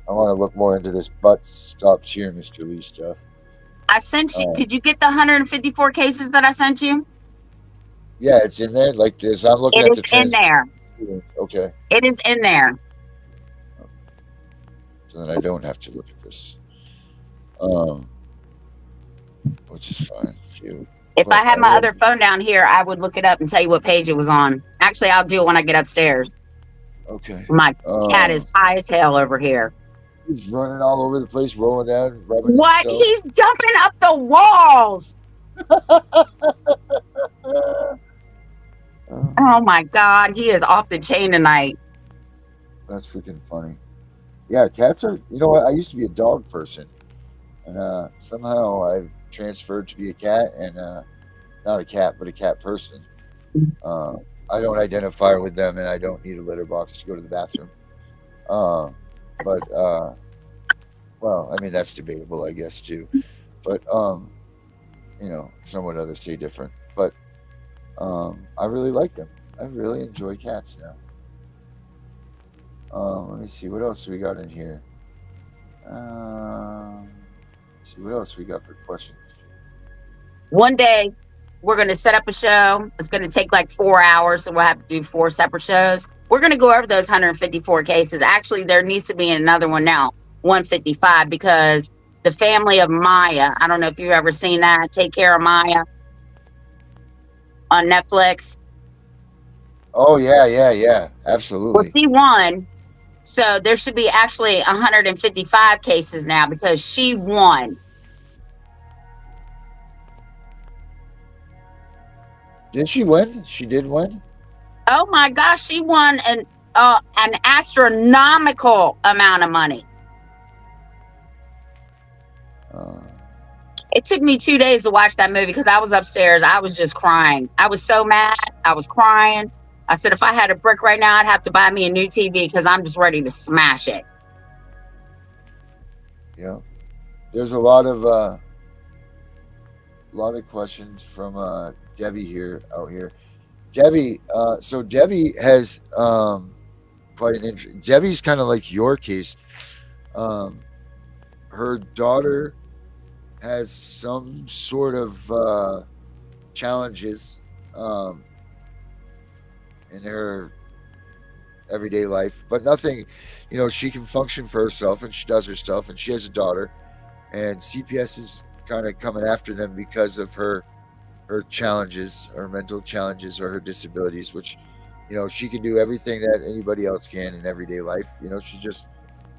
I want to look more into this butt stops here, Mr. Lee stuff. I sent you, did you get the 154 cases that I sent you? Yeah, it's in there. Like this. I'm looking at the in there. Okay. It is in there. So then I don't have to look at this. Which is fine. If I had my other phone down here, I would look it up and tell you what page it was on. Actually, I'll do it when I get upstairs. Okay. My cat is high as hell over here. He's running all over the place, rolling down, rubbing what? himself. He's jumping up the walls. Oh my God, he is off the chain tonight. That's freaking funny. Yeah, cats are, you know what? I used to be a dog person. And somehow I've transferred to be a cat and not a cat, but a cat person. I don't identify with them and I don't need a litter box to go to the bathroom. Well, I mean, that's debatable, I guess, too. But, you know, some would others say different. But I really like them. I really enjoy cats now. Let me see. What else we got in here? Let's see. What else we got for questions? One day, we're going to set up a show. It's going to take like 4 hours, so we'll have to do 4 separate shows. We're going to go over those 154 cases. Actually, there needs to be another one now, 155, because the family of Maya, I don't know if you've ever seen that, Take Care of Maya on Netflix. Oh, yeah. Absolutely. Well, she won. So there should be actually 155 cases now because she won. Did she win? She did win? Oh my gosh, she won an astronomical amount of money. It took me 2 days to watch that movie because I was upstairs. I was just crying. I was so mad. I was crying. I said, if I had a brick right now, I'd have to buy me a new TV because I'm just ready to smash it. Yeah. There's a lot of questions from Debbie out here. Debbie, so Debbie has quite an interest. Debbie's kind of like your case. Her daughter has some sort of challenges in her everyday life, but nothing, you know, she can function for herself and she does her stuff and she has a daughter, and CPS is kind of coming after them because of her challenges, her mental challenges or her disabilities, which, you know, she can do everything that anybody else can in everyday life. You know, she just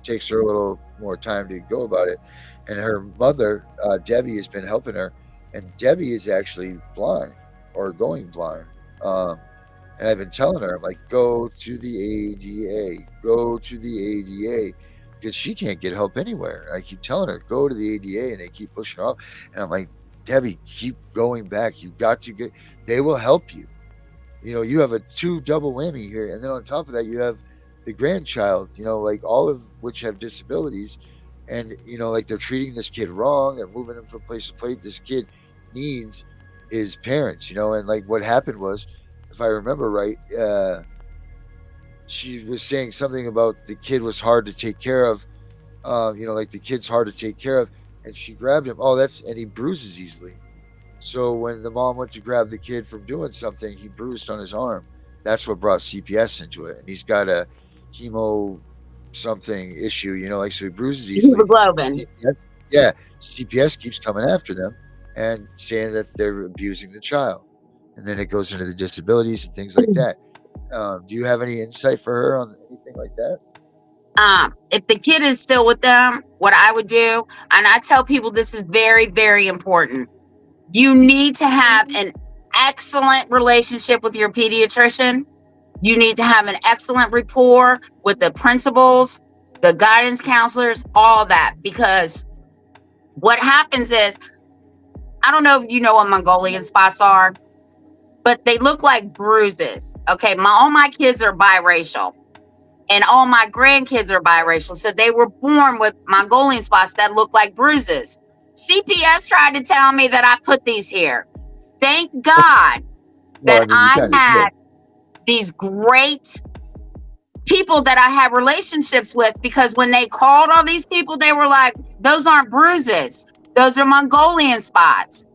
takes her a little more time to go about it. And her mother, Debbie, has been helping her And Debbie is actually blind or going blind. And I've been telling her, I'm like, go to the ADA, go to the ADA, because she can't get help anywhere. And I keep telling her, go to the ADA, and they keep pushing her off. And I'm like, Debbie, keep going back. You got to get. They will help you. You have a two double whammy here, and then on top of that, you have the grandchild. Like all of which have disabilities, and like they're treating this kid wrong. They're moving him from place to place. This kid needs his parents. And like what happened was, if I remember right, she was saying something about the kid was hard to take care of. Like the kid's hard to take care of, and she grabbed him. Oh, and he bruises easily. So when the mom went to grab the kid from doing something, he bruised on his arm. That's what brought CPS into it, and he's got a chemo something issue. Like so he bruises easily. Hemoglobin. Yeah, CPS keeps coming after them and saying that they're abusing the child, and then it goes into the disabilities and things like that. Do you have any insight for her on anything like that? If the kid is still with them, what I would do, and I tell people this is very, very important. You need to have an excellent relationship with your pediatrician. You need to have an excellent rapport with the principals, the guidance counselors, all that. Because what happens is, I don't know if you know what Mongolian spots are, but they look like bruises. Okay, all my kids are biracial. And all my grandkids are biracial. So they were born with Mongolian spots that look like bruises. CPS tried to tell me that I put these here. Thank God that I had these great people that I had relationships with, because when they called all these people, they were like, those aren't bruises. Those are Mongolian spots.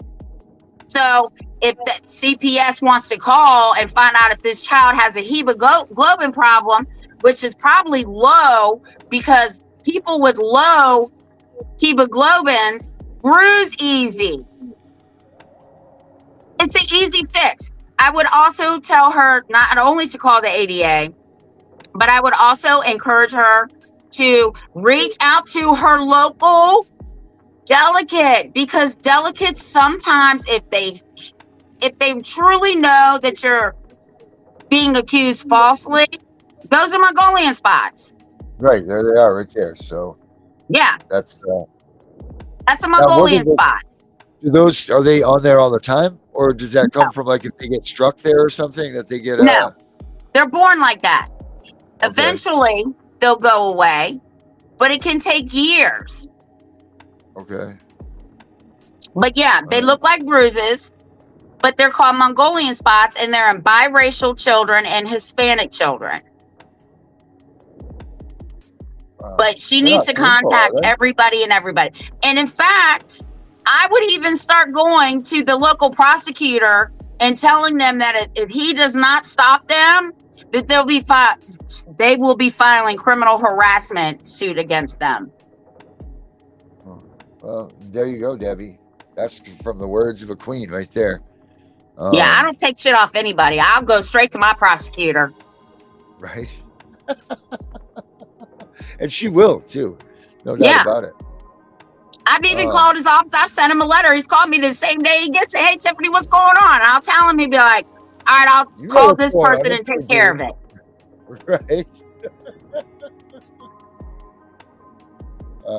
So if the CPS wants to call and find out if this child has a hemoglobin problem, which is probably low, because people with low hemoglobins bruise easy. It's an easy fix. I would also tell her not only to call the ADA, but I would also encourage her to reach out to her local delegate, because delegates sometimes, if they truly know that you're being accused falsely, those are Mongolian spots. Right, there they are, right there. So yeah, that's a Mongolian spot. Are they on there all the time, or does that come from like if they get struck there or something that they get? No, they're born like that. Okay. Eventually, they'll go away, but it can take years. Okay. But yeah, they look like bruises, but they're called Mongolian spots, and they're in biracial children and Hispanic children. But she needs to contact everybody. And in fact, I would even start going to the local prosecutor and telling them that if he does not stop them, that they will be filing criminal harassment suit against them. Well, there you go, Debbie. That's from the words of a queen right there. Yeah, I don't take shit off anybody. I'll go straight to my prosecutor. Right. And she will too. No doubt about it. I've even called his office. I've sent him a letter. He's called me the same day he gets it. Hey, Tiffany, what's going on? And I'll tell him. He'd be like, all right, I'll call this person and take care of it. Right.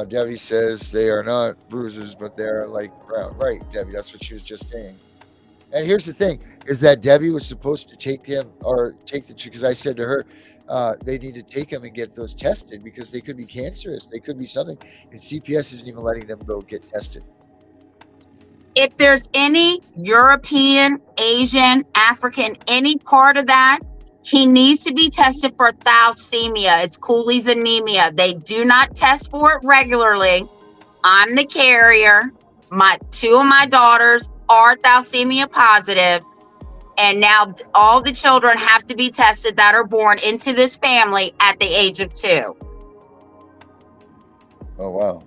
Debbie says they are not bruises, but they're like brown. Right, Debbie, that's what she was just saying. And here's the thing, is that Debbie was supposed to take him, or take the, because I said to her, they need to take him and get those tested, because they could be cancerous. They could be something. And CPS isn't even letting them go get tested. If there's any European, Asian, African, any part of that, he needs to be tested for thalassemia. It's Cooley's anemia. They do not test for it regularly. I'm the carrier. Two of my daughters are thalassemia positive. And now all the children have to be tested that are born into this family at the age of 2. Oh, wow.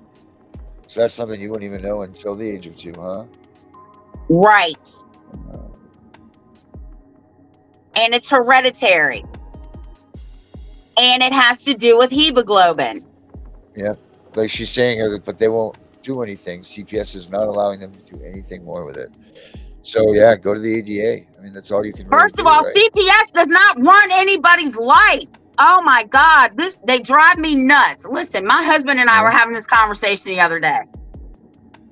So that's something you wouldn't even know until the age of 2, huh? Right. And it's hereditary. And it has to do with hemoglobin. Yeah. Like she's saying here, but they won't do anything. CPS is not allowing them to do anything more with it. So yeah, go to the ADA. I mean, that's all you can really First of do, all, right? CPS does not run anybody's life. Oh my God, they drive me nuts. Listen, my husband and I were having this conversation the other day.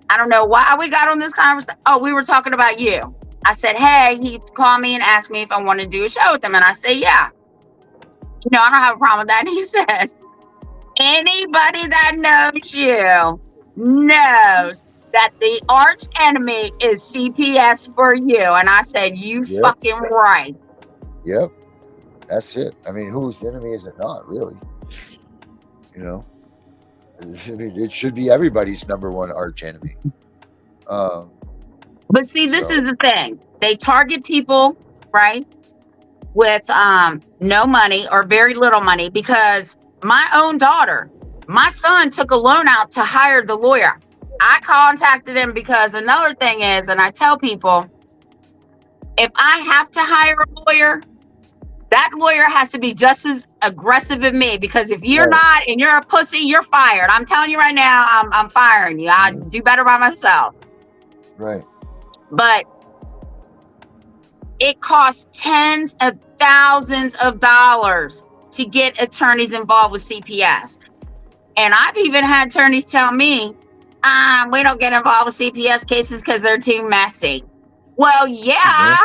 I don't know why we got on this conversation. Oh, we were talking about you. I said, hey, he called me and asked me if I wanted to do a show with him. And I said, yeah. I don't have a problem with that. And he said, anybody that knows you knows that the arch enemy is CPS for you. And I said, you fucking right. Yep. That's it. I mean, whose enemy is it not, really? I mean, it should be everybody's number one arch enemy. But see, this is the thing. They target people, right, with no money or very little money, because my own daughter, my son took a loan out to hire the lawyer. I contacted him because another thing is, and I tell people, if I have to hire a lawyer, that lawyer has to be just as aggressive as me, because if you're not and you're a pussy, you're fired. I'm telling you right now, I'm firing you. I do better by myself. Right. But it costs tens of thousands of dollars to get attorneys involved with CPS. And I've even had attorneys tell me, we don't get involved with CPS cases because they're too messy. Well, yeah.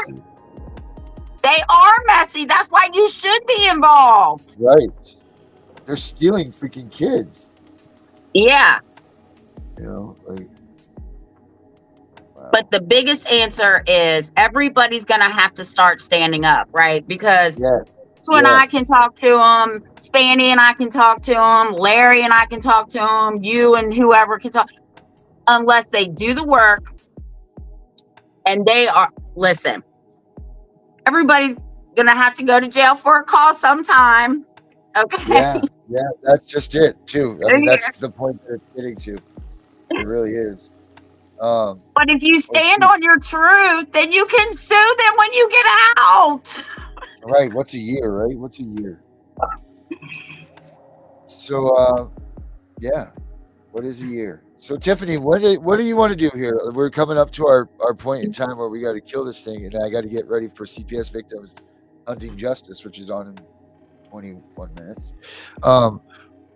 They are messy. That's why you should be involved. Right. They're stealing freaking kids. Yeah. Wow. But the biggest answer is everybody's going to have to start standing up, right? Because you and I can talk to them. Spanny and I can talk to them. Larry and I can talk to them. You and whoever can talk. Unless they do the work. And listen. Everybody's gonna have to go to jail for a cause sometime. Okay. Yeah, that's just it too. I mean, that's the point they're getting to. It really is. But if you stand on your truth, then you can sue them when you get out. Right. What's a year, right? What's a year? So what is a year? So Tiffany, what do you want to do here? We're coming up to our point in time where we got to kill this thing, and I got to get ready for CPS victims hunting justice, which is on in 21 minutes.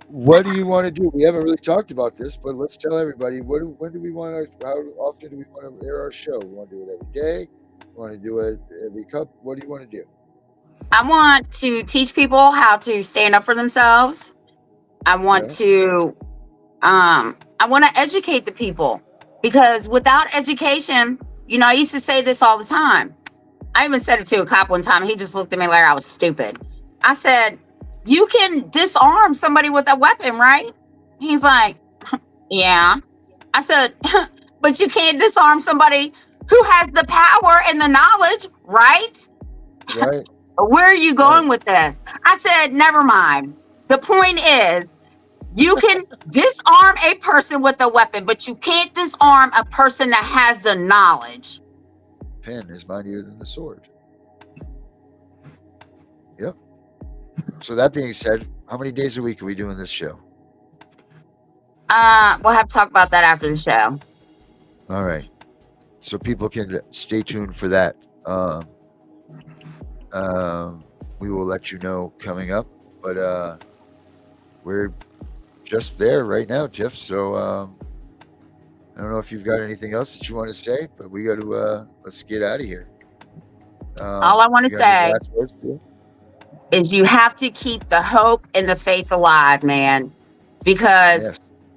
What do you want to do? We haven't really talked about this, but let's tell everybody. When do we want to? How often do we want to air our show? We want to do it every day. We want to do it every couple. What do you want to do? I want to teach people how to stand up for themselves. I want to educate the people, because without education, I used to say this all the time. I even said it to a cop one time. He just looked at me like I was stupid. I said, you can disarm somebody with a weapon, right? He's like, yeah. I said, but you can't disarm somebody who has the power and the knowledge, right? Right. Where are you going with this? I said, never mind. The point is, you can disarm a person with a weapon, but you can't disarm a person that has the knowledge. Pen is mightier than the sword. Yep. So that being said, how many days a week are we doing this show? We'll have to talk about that after the show. All right. So people can stay tuned for that. We will let you know coming up, but we're just there right now, Tiff. So I don't know if you've got anything else that you want to say, but we got to let's get out of here. All I want to say is you have to keep the hope and the faith alive, man, because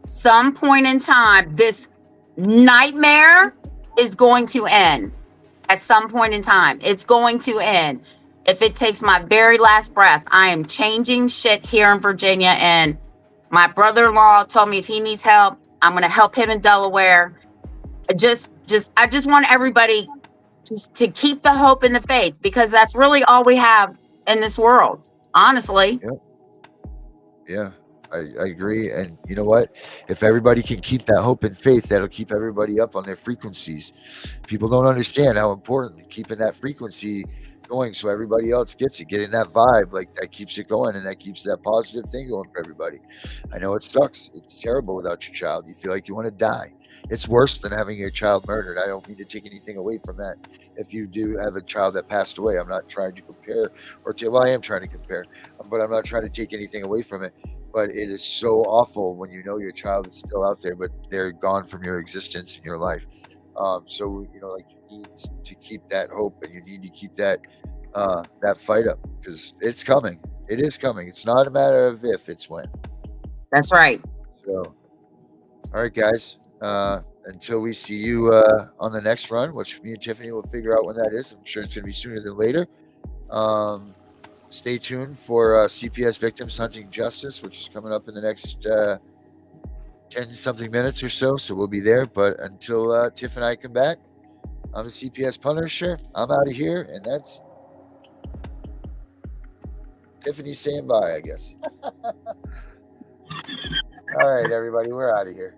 some point in time, this nightmare is going to end. At some point in time, it's going to end. If it takes my very last breath, I am changing shit here in Virginia. And my brother-in-law told me if he needs help, I'm going to help him in Delaware. I just want everybody to keep the hope and the faith, because that's really all we have in this world, honestly. Yeah, I agree. And you know what? If everybody can keep that hope and faith, that'll keep everybody up on their frequencies. People don't understand how important keeping that frequency going so everybody else gets it, getting that vibe, like that keeps it going and that keeps that positive thing going for everybody. I know it sucks. It's terrible without your child. You feel like you want to die. It's worse than having your child murdered. I don't mean to take anything away from that. If you do have a child that passed away, I'm not trying to compare well, I am trying to compare, but I'm not trying to take anything away from it. But it is so awful when you know your child is still out there, but they're gone from your existence in your life. So like you need to keep that hope, and you need to keep that fight up, because it's coming. It is coming. It's not a matter of if, it's when. That's right. So, all right, guys. Until we see you on the next run, which me and Tiffany will figure out when that is. I'm sure it's going to be sooner than later. Stay tuned for CPS Victims Hunting Justice, which is coming up in the next 10-something minutes or so. So we'll be there. But until Tiff and I come back, I'm the CPS Punisher. I'm out of here, and that's Tiffany saying bye, I guess. All right, everybody, we're out of here.